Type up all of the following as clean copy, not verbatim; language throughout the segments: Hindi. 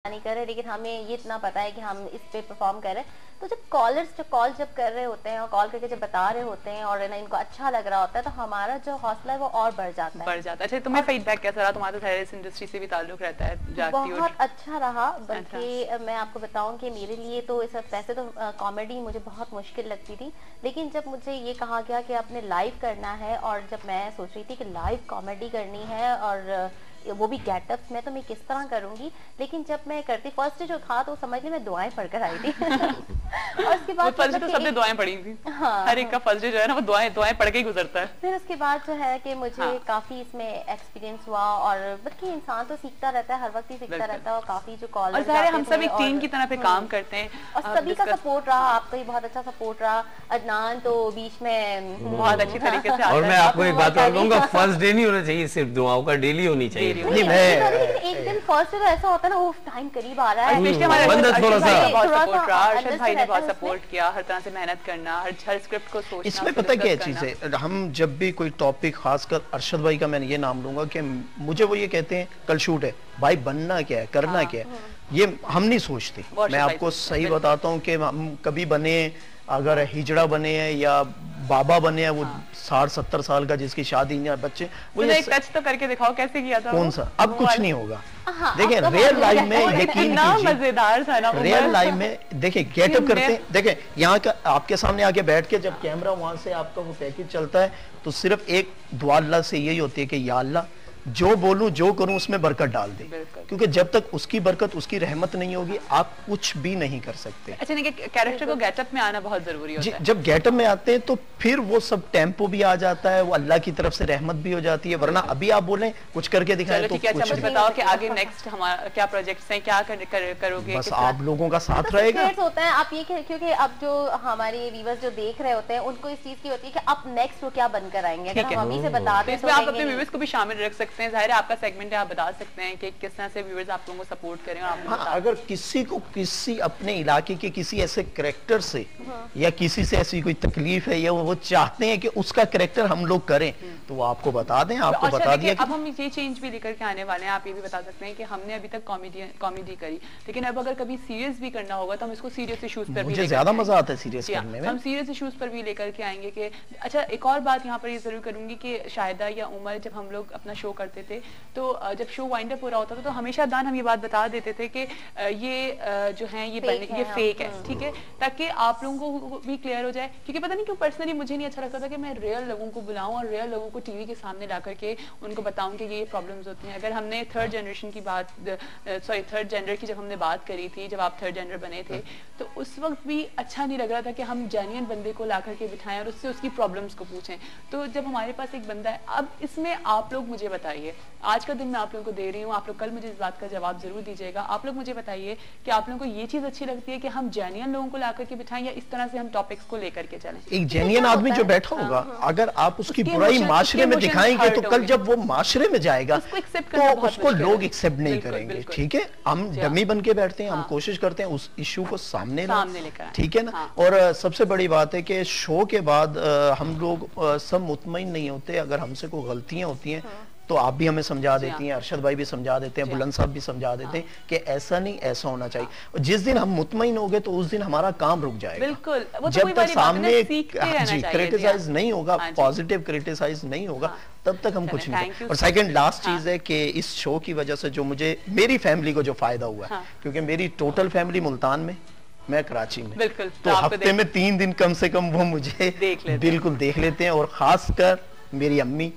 नहीं कर रहे, लेकिन हमें ये इतना पता है कि हम इस पे परफॉर्म कर रहे हैं। तो जब कॉल जब कर रहे होते हैं और कॉल करके जब बता रहे होते हैं और ना इनको अच्छा लग रहा होता है, तो हमारा जो हौसला है वो और बढ़ जाता है। अच्छा, तुम्हें फीडबैक कैसा रहा? तुम्हारा तो इस इंडस्ट्री से भी ताल्लुक रहता है। बहुत अच्छा रहा, बल्कि मैं आपको बताऊं कि मेरे लिए तो इस वैसे तो कॉमेडी मुझे बहुत मुश्किल लगती थी, लेकिन जब मुझे ये कहा गया कि आपने लाइव करना है, और जब मैं सोच रही थी कि लाइव कॉमेडी करनी है और वो भी गेटअप्स में, तो मैं किस तरह करूंगी, लेकिन जब मैं करती फर्स्ट डे जो था तो समझ ली मैं दुआएं पढ़कर आई थी। और उसके बाद फर्स्ट डे तो सबने दुआएं पढ़ी थी। हाँ, हर एक का फर्स्ट डे जो है ना वो दुआएं पढ़ के ही गुजरता है। फिर उसके बाद जो है कि मुझे काफी इसमें एक्सपीरियंस हुआ, और बल्कि इंसान तो सीखता रहता है, हर वक्त ही सीखता रहता है, और काफी जो कॉल हम सब एक टीम की तरह पे काम करते हैं और सभी का सपोर्ट रहा। आपका ही बहुत अच्छा सपोर्ट रहा। अदनान तो बीच में बहुत अच्छी तरीके से। और मैं आपको एक बात और कहूंगा, फर्स्ट डे नहीं होना चाहिए, सिर्फ दुआओं का डेली होनी चाहिए। एक दिन फर्स्ट डे ऐसा होता है ना, वो टाइम करीब आ रहा है, पिछले हमारे अरशद भाई ने बहुत सपोर्ट किया, हर तरह से मेहनत करना, हर स्क्रिप्ट को सोचना। इसमें पता क्या चीज है, हम जब भी कोई टॉपिक, खासकर अरशद भाई का मैं ये नाम लूंगा कि मुझे वो ये कहते हैं कल शूट है भाई, बनना क्या है, करना क्या है, ये हम नहीं सोचते। मैं आपको सही बताता हूँ कि हम कभी बने, अगर हिजड़ा बने हैं या बाबा बने हैं, वो 60-70 साल का जिसकी शादी नहीं है, बच्चे, वो एक टच तो करके दिखाओ कैसे किया था। कौन सा? अब कुछ नहीं होगा। देखिए रियल लाइफ में यकीन कीजिए, मजेदार था ना रियल लाइफ में। देखिए गेटअप करते हैं, देखिए यहाँ का आपके सामने आके बैठ के जब कैमरा वहां से आपका वो पैकेज चलता है, तो सिर्फ एक दुआ अल्लाह से यही होती है कि या अल्लाह जो बोलूं जो करूं उसमें बरकत डाल दे, क्योंकि जब तक उसकी बरकत, उसकी रहमत नहीं होगी, आप कुछ भी नहीं कर सकते। अच्छा, नहीं कि कैरेक्टर को गेटअप में आना बहुत जरूरी होता है। जब गेटअप में आते हैं तो फिर वो सब टेम्पो भी आ जाता है, वो अल्लाह की तरफ से रहमत भी हो जाती है, वरना अभी आप बोलें कुछ करके दिखाएं तो कुछ। मुझे बताओ कि आगे नेक्स्ट हमारा क्या प्रोजेक्ट्स हैं, क्या करोगे? बस आप लोगों का साथ रहेगा। होता है आप ये, क्योंकि अब जो हमारे व्यूअर्स जो देख रहे होते हैं उनको इस चीज की होती है कि अब नेक्स्ट वो क्या बनकर आएंगे, अगर हम अभी से बता दें तो आप अपने व्यूअर्स को भी शामिल रख सकते हैं। जाहिर है आपका सेगमेंट है, आप बता सकते हैं कि किस तरह से व्यूअर्स आप लोगों को सपोर्ट करें। और अगर किसी को किसी अपने इलाके के किसी ऐसे कैरेक्टर से या किसी से ऐसी कोई तकलीफ है, या वो चाहते हैं कि उसका कैरेक्टर हम लोग करें, तो वो आपको बता दें। आपको बता दिया अब हम ये चेंज भी लेकर के आने वाले हैं। आप ये भी बता सकते हैं कि हमने अभी तक कॉमेडी करी, लेकिन अब अगर कभी सीरियस भी करना होगा तो हम इसको सीरियस इश्यूज पर भी, मुझे ज्यादा मजा आता है सीरियस करने में, हम सीरियस इश्यूज पर भी लेकर के आएंगे। कि अच्छा, एक और बात यहाँ पर ये जरूर करूंगी कि शाहिदा या उमर, जब हम लोग अपना शो करते थे, तो जब शो वाइंड अप हो रहा होता था, तो हमेशा दान हम ये बात बता देते थे कि ये जो है ये फेक है, ठीक है, ताकि आप लोगों को भी क्लियर हो जाए। क्योंकि पता नहीं क्यों पर्सनली मुझे नहीं अच्छा लगता था कि मैं रियल लोगों को बुलाऊं और रियल लोगों को टीवी के सामने ला करके उनको बताऊं कि ये प्रॉब्लम्स होती हैं। अगर हमने थर्ड जेंडर की जब हमने बात करी थी, जब आप थर्ड जेंडर बने थे, तो उस वक्त भी अच्छा नहीं लग रहा था कि हम जेन्युइन बंदे को ला करके बिठाएं और उससे उसकी प्रॉब्लम्स को पूछें। तो जब हमारे पास एक बंदा है, अब इसमें आप लोग मुझे बताइए, आज का दिन मैं आप लोगों को दे रही हूँ, आप लोग कल मुझे इस बात का जवाब जरूर दीजिएगा। आप लोग मुझे बताइए कि आप लोगों को ये चीज अच्छी लगती है कि हम जेन्युइन लोगों को ला करके बिठाएं, या इस तरह से हम टॉपिक्स को लेकर के चलें। एक जेन्युइन आदमी जो बैठा होगा, अगर आप उसकी बुराई माशरे में दिखाएंगे, तो कल जब वो माशरे में जाएगा तो उसको लोग एक्सेप्ट नहीं करेंगे। ठीक है, हम डमी बन के बैठते हैं, हम कोशिश करते हैं उस इश्यू को सामने लेकर, ठीक है ना। और सबसे बड़ी बात है कि शो के बाद हम लोग सब मुतमईन नहीं होते, अगर हमसे कोई गलतियां होती हैं तो आप भी हमें समझा देती हैं, अरशद भाई भी समझा देते हैं, बुलंद साहब भी समझा देते हैं कि ऐसा नहीं, ऐसा होना चाहिए। जिस दिन हम मुतमईन हो गए तो उस दिन हमारा काम रुक जाएगा। बिल्कुल, जब तक सामने क्रिटिसाइज नहीं होगा, पॉजिटिव क्रिटिसाइज नहीं होगा, तब तक हम कुछ नहीं। और सेकंड लास्ट चीज है कि इस शो की वजह से जो मुझे, मेरी फैमिली को जो फायदा हुआ है, क्योंकि मेरी टोटल फैमिली मुल्तान में, मैं कराची में, तो हफ्ते में 3 दिन कम से कम वो मुझे बिल्कुल देख लेते हैं। और खासकर मेरी अम्मी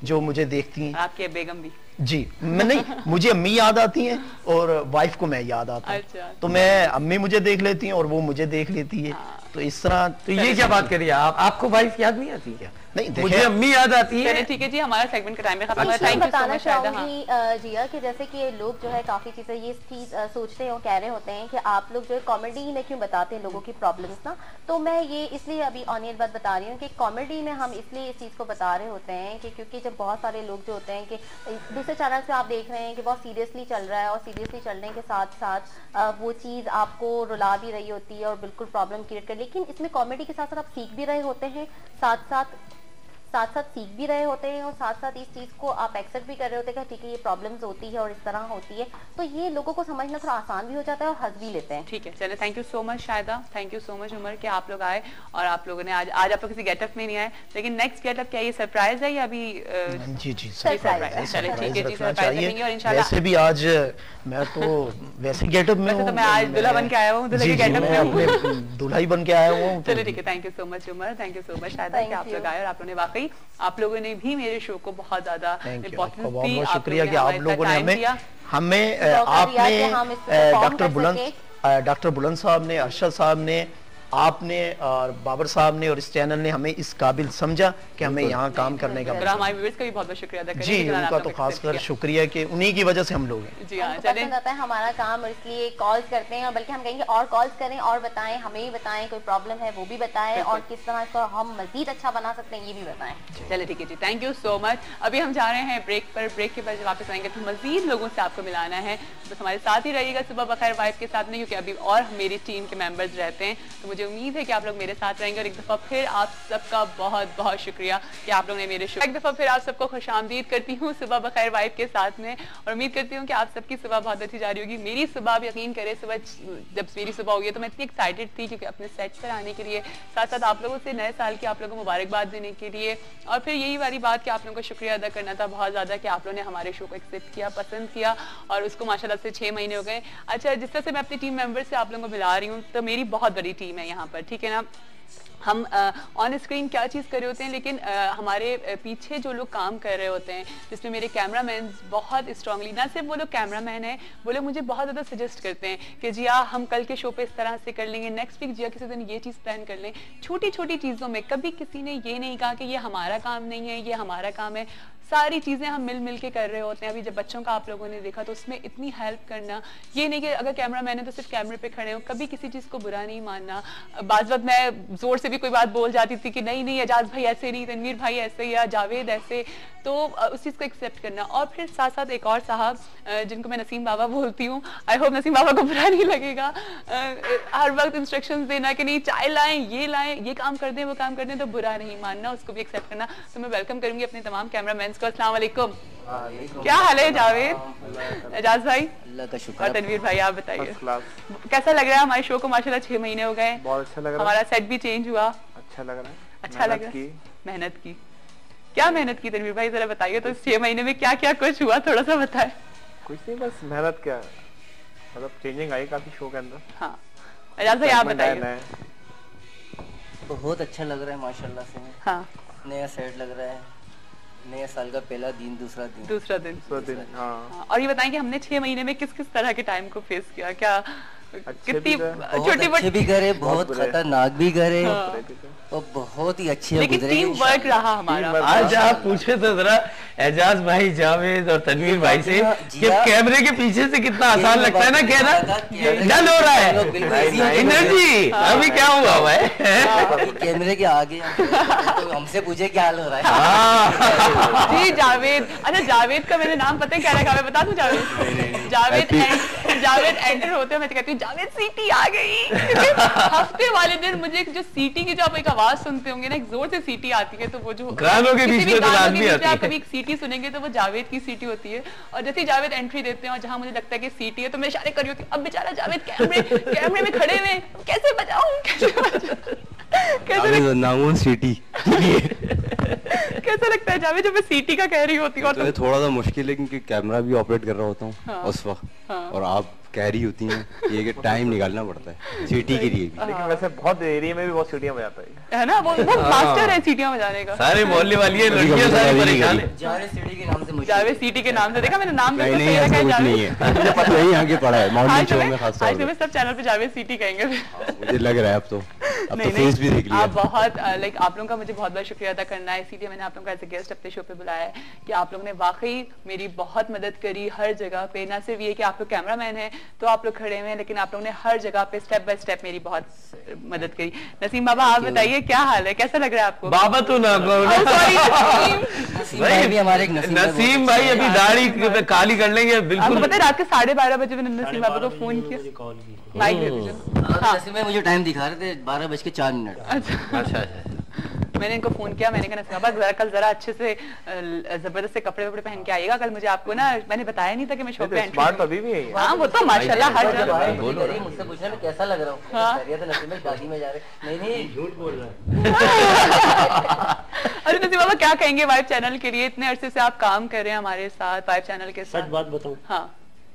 जो मुझे देखती हैं, आपके बेगम भी जी, मैं नहीं, मुझे अम्मी याद आती हैं और वाइफ को मैं याद आता हूँ। अच्छा, तो मैं, अम्मी मुझे देख लेती हैं और वो मुझे देख लेती है। तो इस तरह, तो ये क्या बात करिए आप, आपको वाइफ याद नहीं आती क्या? नहीं, मुझे अम्मी याद आती है। ठीक है जी, हमारा सेगमेंट का टाइम है खत्म। मैं बताना चाहूंगी जिया कि जैसे कि लोग जो है काफी चीजें ये चीज सोचते हैं और कह रहे होते हैं कि आप लोग जो है कॉमेडी में क्यों बताते हैं लोगों की प्रॉब्लम्स ना, तो मैं ये इसलिए अभी ऑन एयर बात बता रही हूँ कि कॉमेडी में हम इसलिए इस चीज को बता रहे होते हैं कि क्योंकि जब बहुत सारे लोग जो होते हैं कि दूसरे चैनल पे आप देख रहे हैं कि बहुत सीरियसली चल रहा है, और सीरियसली चलने के साथ साथ वो चीज आपको रुला भी रही होती है और बिल्कुल प्रॉब्लम क्रिएट कर, लेकिन इसमें कॉमेडी के साथ साथ आप सीख भी रहे होते हैं, साथ साथ साथ साथ सीख भी रहे होते हैं और साथ साथ इस चीज को आप एक्सेप्ट भी कर रहे होते हैं कि ठीक है ये प्रॉब्लम्स होती है और इस तरह होती है, तो ये लोगों को समझना थोड़ा आसान भी हो जाता है और हंस भी लेते हैं। ठीक है, चलिए, thank you so much Shaida, thank you so much Umar कि आप लोग आए और आप लोगों ने आज आप लोग किसी गेटअप में नहीं आए, लेकिन नेक्स्ट गेटअप क्या ये सरप्राइज है या अभी? जी जी सरप्राइज, चलिए ठीक है जी, सरप्राइज रखेंगे और इंशाल्लाह। वैसे भी आज मैं तो वैसे गेटअप में हूं, तो मैं आज दूल्हा बन के आया हूं, दूल्हे के गेटअप में अपने दूल्हा ही बन के आया हूं। चलिए ठीक है, thank you so much Umar, thank you so much शायदा कि आप लोग आए और आप लोगों ने वाकई आप लोगों ने भी मेरे शो को बहुत ज्यादा इम्पोर्टेंस दी। बहुत शुक्रिया कि आप लोगों ने हमें आपने डॉक्टर बुलंद साहब ने, अरशद साहब ने, आपने और बाबर साहब ने और इस चैनल ने हमें इस काबिल समझा कि हमें यहाँ काम करने का हमारे व्यूअर्स का भी बहुत बहुत शुक्रिया अदा करें। जी, उनका तो खासकर शुक्रिया कि उन्हीं की वजह से हम लोग हैं। जी हाँ, चलिए, पसंद आता है हमारा काम और इसलिए कॉल्स करते हैं, और बल्कि हम कहेंगे और कॉल्स करें और बताएं, हमें भी बताएं, कोई प्रॉब्लम है वो भी बताएं और किस तरह इसको हम मजीद अच्छा बना सकते हैं ये भी बताएं। चलिए ठीक है जी, थैंक यू सो मच। अभी हम जा रहे हैं ब्रेक पर, ब्रेक के बाद वापस आएंगे तो मजीद लोगों से आपको मिलाना है, बस हमारे साथ ही रहिएगा सुबह बखैर वाइब के साथ में, क्योंकि अभी और मेरी टीम के मेंबर्स रहते हैं, तो मुझे उम्मीद है कि आप लोग मेरे साथ रहेंगे। और एक दफा फिर आप सबका बहुत बहुत शुक्रिया कि आप लोग ने मेरे शो, एक दफा फिर आप सबको खुशामदीद करती हूँ सुबह बखैर वाइब के साथ में, और उम्मीद करती हूँ कि आप सबकी सुबह बहुत अच्छी जा रही होगी। मेरी सुबह, आप यकीन करें, सुबह जब मेरी सुबह हुई है तो मैं इतनी एक्साइटेड थी क्योंकि अपने सेट पर आने के लिए, साथ साथ आप लोगों से नए साल की आप लोगों को मुबारकबाद देने के लिए, और फिर यही वाली बात कि आप लोगों को शुक्रिया अदा करना था बहुत ज्यादा कि आप लोगों ने हमारे शो को एक्सेप्ट किया, पसंद किया, और उसको माशाल्लाह से 6 महीने हो गए। अच्छा, जिस तरह से मैं अपनी टीम मेंबर से आप लोगों को मिला रही हूँ, तो मेरी बहुत बड़ी टीम है यहाँ पर, ठीक है ना। हम ऑन स्क्रीन क्या चीज़ कर रहे होते हैं, लेकिन हमारे पीछे जो लोग काम कर रहे होते हैं, जिसमें मेरे कैमरामैन बहुत स्ट्रांगली, ना सिर्फ वो लोग कैमरामैन हैं, वो लोग मुझे बहुत ज़्यादा सजेस्ट करते हैं कि जिया हम कल के शो पे इस तरह से कर लेंगे, नेक्स्ट वीक जिया किसी दिन ये चीज़ प्लान कर लें। छोटी छोटी चीज़ों में कभी किसी ने ये नहीं कहा कि ये हमारा काम नहीं है, ये हमारा काम है, सारी चीज़ें हम मिल मिल के कर रहे होते हैं। अभी जब बच्चों का आप लोगों ने देखा तो उसमें इतनी हेल्प करना, ये नहीं कि अगर कैमरा मैन है तो सिर्फ कैमरे पे खड़े हो, कभी किसी चीज़ को बुरा नहीं मानना। बाज़ वक्त मैं ज़ोर से भी कोई बात बोल जाती थी कि नहीं नहीं एजाज भाई ऐसे नहीं, तनवीर भाई ऐसे या जावेद ऐसे, तो उस चीज़ को एक्सेप्ट करना। और फिर साथ साथ एक और साहब जिनको मैं नसीम बाबा बोलती हूँ, आई होप नसीम बाबा को बुरा नहीं लगेगा, हर वक्त इंस्ट्रक्शंस देना कि नहीं चाय लाएं, ये लाएं, ये काम कर दें, वो काम कर दें, तो बुरा नहीं मानना, उसको भी एक्सेप्ट करना। तो मैं वेलकम करूंगी अपने तमाम कैमरामैन को। अस्सलाम वालेकुम, क्या हाल है जावेद, एजाज भाई, अल्लाह का शुक्र, और तनवीर भाई आप बताइए कैसा लग रहा है हमारे शो को? माशाल्लाह 6 महीने हो गए, बहुत अच्छा लग रहा है, हमारा सेट भी चेंज हुआ, अच्छा लग रहा है, अच्छा लग रहा है, मेहनत की, क्या मेहनत की तनवीर भाई, जरा बताइए तो 6 महीने में क्या क्या कुछ हुआ, थोड़ा सा बताएं। कुछ नहीं, बस मेहनत, क्या मतलब चेंजिंग आई काफी शो के अंदर। हाँ एजाज भाई आप बताइए। बहुत अच्छा लग रहा है माशाल्लाह से। हाँ, नया सेट लग रहा है, नया साल का पहला दिन, दूसरा दिन। हाँ। और ये बताएं कि हमने 6 महीने में किस किस तरह के टाइम को फेस किया, क्या कितनी छोटी अच्छे भी करे, बहुत खतरनाक भी करे, और बहुत ही अच्छे लेकिन टीम वर्क रहा हमारा। आज आप पूछे तो जरा एजाज भाई, जावेद और तनवीर भाई से कि कैमरे के पीछे से कितना आसान लगता है ना कहना, डल हो रहा है एनर्जी, अभी क्या हुआ भाई कैमरे के आगे तो हमसे पूछे क्या हाल हो रहा है। जी जावेद, अच्छा जावेद का मैंने नाम पता है क्या रखा, मैं बता दूं जावेद एंटर होते हैं, मैं कहती हूँ जावेद सीटी आ गई। हफ्ते वाले दिन मुझे जो सीटी की, जो आप एक आवाज सुनते होंगे ना, एक जोर से सीटी आती है, तो वो जो गानों के बीच में तो लाजमी आती है, आप कभी एक सीटी सुनेंगे तो वो जावेद की सीटी होती है। और जैसे जावेद एंट्री देते हैं और जहां मुझे लगता है कि सीटी है तो मैं इशारे कर रही होती हूँ, अब बेचारा जावेद कैमरे में खड़े हुए, कैसे बजाऊं, कैसे सीटी कैसा लगता है जावेद जब मैं सीटी का कह रही होती हूँ? तो थोड़ा सा मुश्किल है क्योंकि कैमरा भी ऑपरेट कर रहा होता हूँ उस वक्त, और आप कह रही होती हैं, ये कि टाइम निकालना पड़ता है सीटी के लिए भी। लेकिन वैसे बहुत एरिया में भी बहुत सीटियां बजाता है ना, वो मास्टर है सीटियां बजाने का। सारे मोहल्ले वाली है, लड़कियां सारी परेशान है जावेद सीटी के नाम से, जावेद सीटी के नाम से। देखा मैंने नाम नहीं नहीं ऐसा कुछ नहीं है, मुझे पता नहीं आगे पड़ा है मॉर्निंग शो में खास तौर पे, सब चैनल पे जावेद सीटी कहेंगे मुझे लग रहा है। अब तो फेस भी देख लिया। आप बहुत लाइक आप लोगों का मुझे बहुत बहुत शुक्रिया अदा करना है, इसीलिए मैंने आप लोगों को एज ए गेस्ट अपने शो पे बुलाया है कि आप लोगों ने वाकई मेरी बहुत मदद करी हर जगह पे। ना सिर्फ ये कि आप लोग कैमरामैन हैं तो आप लोग खड़े हुए हैं, लेकिन आप लोगों ने हर जगह पे स्टेप बाय स्टेप मेरी बहुत मदद करी। नसीम बाबा आप बताइए क्या हाल है, कैसा लग रहा है आपको? बाबा तो ना नसीम भाई अभी दाढ़ी काली कर लेंगे बिल्कुल। आपको पता है रात के 12:30 बजे मैंने नसीम बाबा को फोन किया, माइक दे दीजिए। मुझे टाइम दिखा रहे थे 12:04। अच्छा मैंने इनको फोन किया, मैंने कहा नसीमा जरा कल जरा अच्छे से जबरदस्त से कपड़े वपड़े पहन के आइएगा कल, मुझे आपको ना मैंने बताया नहीं था कि मैं शो पे एंट्री। स्मार्ट अभी भी है। हाँ वो तो माशाल्लाह हर जगह। मुझसे पूछना मैं कैसा लग रहा हूँ, शादी में जा रहे, नहीं झूठ बोल रहा है। अरे नसीमा क्या कहेंगे वाइब चैनल के लिए, इतने अरसे से आप काम कर रहे हैं हमारे साथ वाइब चैनल के साथ। सच बात बताऊं, हाँ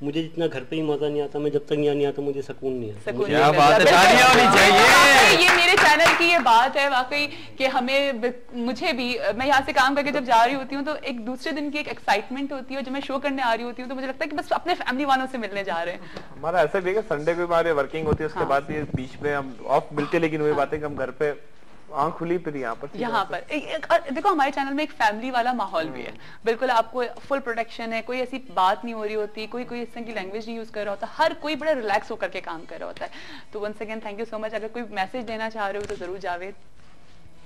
मुझे जितना घर पे ही मजा नहीं आता, मैं जब तक यहाँ नहीं आता मुझे सुकून नहीं आता। क्या बात है, तालियां होनी चाहिए। ये मेरे चैनल की ये बात है वाकई कि हमें, मुझे भी, मैं यहाँ से काम करके जब जा रही होती हूँ तो एक दूसरे दिन की एक एक्साइटमेंट होती है, जब मैं शो करने आ रही होती हूँ तो मुझे लगता है कि बस अपने फैमिली वालों से मिलने जा रहे हैं। हमारा ऐसा भी है कि संडे को हमारे वर्किंग होती है, उसके बाद ये बीच में हम ऑफ मिलते, लेकिन वही बात है कि हम घर पे आँख खुली फिर यहाँ पर देखो हमारे चैनल में एक फैमिली वाला माहौल भी है, बिल्कुल आपको फुल प्रोटेक्शन है, कोई ऐसी बात नहीं हो रही होती, कोई इस तरह की लैंग्वेज नहीं यूज कर रहा होता, हर कोई बड़ा रिलैक्स होकर के काम कर रहा होता है। तो once again thank you so much. अगर कोई मैसेज देना चाह रहे हो तो जरूर जावेद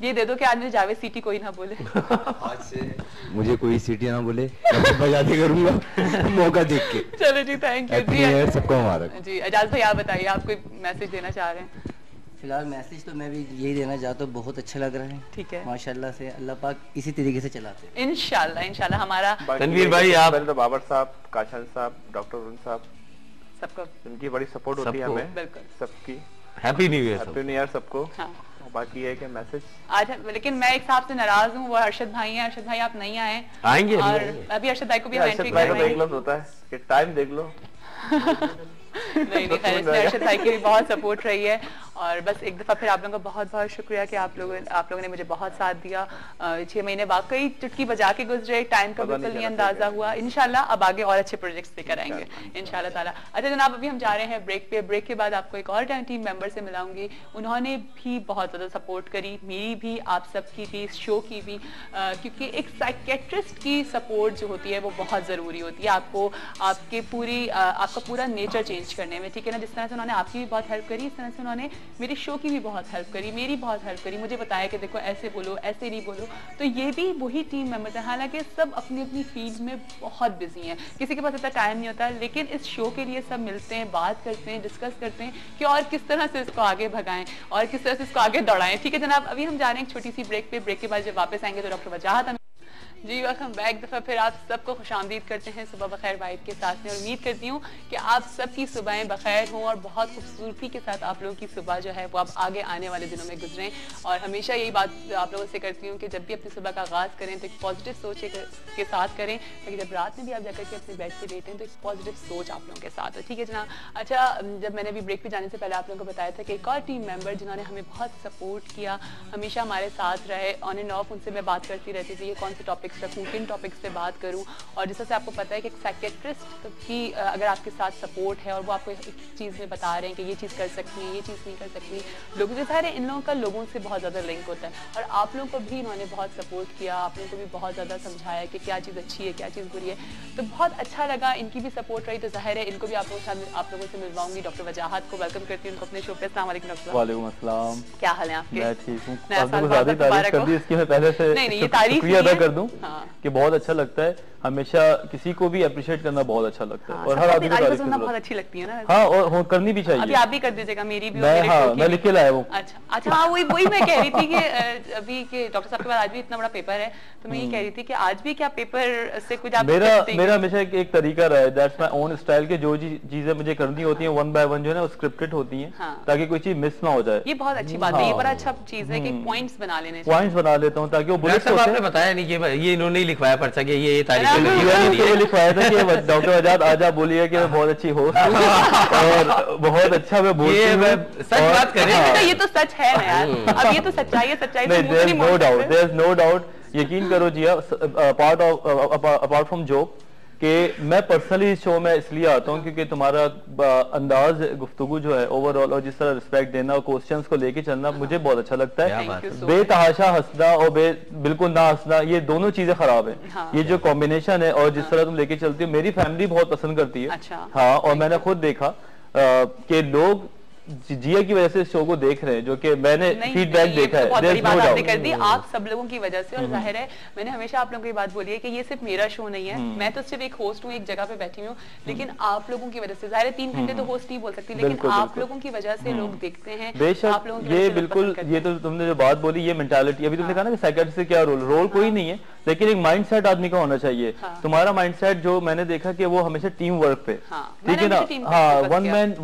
ये दे दो कि आज मुझे जावेद सीटी कोई ना बोले। आज से मुझे कोई सीटी ना बोले, मैं बजाते करूंगा मौका देख के। चलो जी थैंक यू जी, सबको मुबारक जी। एजाज भाई आप बताइए, आप कोई मैसेज देना चाह रहे हैं? फिलहाल मैसेज तो मैं भी यही देना चाहता हूँ, बहुत अच्छा लग रहा है। ठीक है, माशाल्लाह से अल्लाह पाक इसी तरीके से चलाते हैं इंशाल्लाह इंशाल्लाह। हमारा तनवीर भाई आप, पहले तो बाबर साहब, काशान साहब, डॉक्टर वरुण साहब, सबको इनकी बड़ी सपोर्ट होती है हमें, बिल्कुल सबकी। Happy new year, happy new year सबको। हाँ। बाकी है कि मैसेज आज, लेकिन मैं एक साहब से नाराज हूँ, वो अरशद भाई हैं। अरशद भाई आप नहीं आए, आएंगे और अभी अरशद भाई को भी हम एंट्री देख लो, होता है कि टाइम देख लो। नहीं खैर, इसमें अरशद भाई की भी बहुत सपोर्ट रही है, और बस एक दफ़ा फिर आप लोगों का बहुत बहुत शुक्रिया कि आप लोगों ने मुझे बहुत साथ दिया। 6 महीने वाकई चुटकी बजा के गुजरे, टाइम का बिल्कुल नहीं अंदाजा हुआ। इंशाल्लाह अब आगे और अच्छे प्रोजेक्ट्स लेकर आएंगे इंशाल्लाह ताला। अच्छा जनाब, अभी हम जा रहे हैं ब्रेक पे, ब्रेक के बाद आपको एक और टीम मेंबर से मिलाऊंगी, उन्होंने भी बहुत ज़्यादा सपोर्ट करी, मेरी भी, आप सबकी भी, इस शो की भी, क्योंकि एक साइकेट्रिस्ट की सपोर्ट जो होती है वो बहुत ज़रूरी होती है आपको, आपका पूरा नेचर चेंज करने में, ठीक है ना। जिस तरह से उन्होंने आपकी भी बहुत हेल्प करी, इस तरह से उन्होंने मेरी शो की भी बहुत हेल्प करी, मेरी बहुत हेल्प करी, मुझे बताया कि देखो ऐसे बोलो, ऐसे नहीं बोलो। तो ये भी वही टीम मेंबर्स हैं, हालांकि सब अपनी अपनी फील्ड में बहुत बिजी हैं, किसी के पास इतना टाइम नहीं होता, लेकिन इस शो के लिए सब मिलते हैं, बात करते हैं, डिस्कस करते हैं कि और किस तरह से इसको आगे भगाएं और किस तरह से इसको आगे दौड़ाएं। ठीक है जनाब, अभी हम जा रहे हैं एक छोटी सी ब्रेक पे, ब्रेक के बाद जब वापस आएंगे तो डॉक्टर वजाहत जी वेलकम बैक। दफ़ा फिर आप सबको खुशामदीद करते हैं सुबह बखैर वाइब के साथ में, और उम्मीद करती हूँ कि आप सबकी सुबहें बखैर हों और बहुत खूबसूरती के साथ आप लोगों की सुबह जो है वो आप आगे आने वाले दिनों में गुजरें। और हमेशा यही बात आप लोगों से करती हूँ कि जब भी अपनी सुबह का आगाज़ करें तो एक पॉजिटिव सोच के साथ करें, ताकि जब रात में भी आप जाकर के अपने बेड से लेटें तो एक पॉजिटिव सोच आप लोगों के साथ हो। ठीक है जनाब। अच्छा, जब मैंने अभी ब्रेक पे जाने से पहले आप लोगों को बताया था कि एक और टीम मेंबर जिन्होंने हमें बहुत सपोर्ट किया, हमेशा हमारे साथ रहे, ऑन एंड ऑफ उनसे मैं बात करती रहती थी, ये कौन से टॉपिक्स रखूँ, किन टॉपिक्स पे बात करूं। और जैसे से आपको पता है कि एक साइकेट्रिस्ट की अगर आपके साथ सपोर्ट है और वो आपको एक चीज़ में बता रहे हैं कि ये चीज़ कर सकती है, ये चीज़ नहीं कर सकती, लोगों के सारे इन लोगों का लोगों से बहुत ज़्यादा लिंक होता है, और आप लोगों को भी इन्होंने बहुत सपोर्ट किया, आप लोगों को भी बहुत ज़्यादा समझाया कि क्या चीज़ अच्छी है, क्या चीज़ बुरी है, तो बहुत अच्छा लगा। इनकी भी सपोर्ट रही तो जाहिर है इनको भी आप लोगों से मिलवाऊंगी। डॉक्टर वजाहत को वेलकम करती हूँ उनको अपने शो पे। अस्सलाम वालेकुम डॉक्टर। वालेकुम अस्सलाम, क्या हाल है आपके? मैं ठीक हूँ। नया साल तारीफ कर दी, इसकी मैं पहले से शुक्रिया अदा कर दूं कि बहुत अच्छा लगता है, हमेशा किसी को भी अप्रिशिएट करना बहुत अच्छा लगता है, और हर आदमी को तारीफ करना बहुत अच्छी लगती है ना। हाँ, और करनी भी चाहिए। अभी आप भी कर दीजिएगा, मेरी भी। मैं लिख के लाया हूँ। अच्छा हाँ, वही मैं कह रही थी कि अभी के डॉक्टर साहब के बाद आज भी इतना बड़ा पेपर है, तो मैं ये कह रही थी कि आज भी क्या पेपर से कुछ आप मेरा हमेशा एक तरीका रहा है, दैट्स माय ओन स्टाइल, के जो चीजें मुझे करनी होती हैं 1 by 1 जो है ना वो स्क्रिप्टेड होती हैं, ताकि कोई चीज मिस ना हो जाए। ये बहुत अच्छी बात है, ये बड़ा अच्छा चीज है कि पॉइंट्स बना लेने चाहिए। पॉइंट्स बना लेता हूँ ताकि वो बुलेट्स होते हैं। आपने बताया नहीं कि ये इन्होंने ही लिखवाया पर्चा कि ये तारीख लिखवाया था कि डॉक्टर वजाहत आज आप बोलिए कि मैं बहुत अच्छी होस्ट और बहुत अच्छा मैं बोलती हूँ, सच बात करें। ये तो सच है ना यार, अब ये तो सच्चाई है, सच्चाई से मुंह नहीं मोड़ सकते। देयर इज नो डाउट, यकीन करो जिया, अपार्ट फ्रॉम जोक कि मैं पर्सनली इस शो में इसलिए आता हूँ क्योंकि तुम्हारा अंदाज गुफ्तगू जो है ओवरऑल, और जिस तरह रिस्पेक्ट देना और क्वेश्चंस को लेके चलना मुझे बहुत अच्छा लगता है। बेतहाशा हंसना और बिल्कुल ना हंसना, ये दोनों चीजें खराब है। हाँ, ये जो कॉम्बिनेशन है और जिस तरह तुम लेके चलती हो, मेरी फैमिली बहुत पसंद करती है। हाँ, और मैंने खुद देखा कि लोग जिया की वजह से शो को देख रहे हैं, जो कि मैंने फीडबैक देखा है, बहुत बड़ी बात आपने कर दी, आप सब लोगों की वजह से। और जाहिर है मैंने हमेशा आप लोगों को ये बात बोली है कि ये सिर्फ मेरा शो नहीं है, मैं तो सिर्फ एक होस्ट हूँ, एक जगह पे बैठी हूँ, लेकिन आप लोगों की वजह से, जाहिर है 3 घंटे तो होस्ट नहीं बोल सकती, लेकिन आप लोगों की वजह से लोग देखते हैं। बेशक ये बिल्कुल, ये तो तुमने जो बात बोली, ये मेंटालिटी, अभी तुमने कहा ना कि साइकियाट्रिस्ट से क्या रोल कोई नहीं है, लेकिन एक माइंडसेट आदमी का होना चाहिए। तुम्हारा माइंडसेट जो मैंने देखा कि वो हमेशा टीम वर्क पे, ठीक है ना, हाँ, वन मैन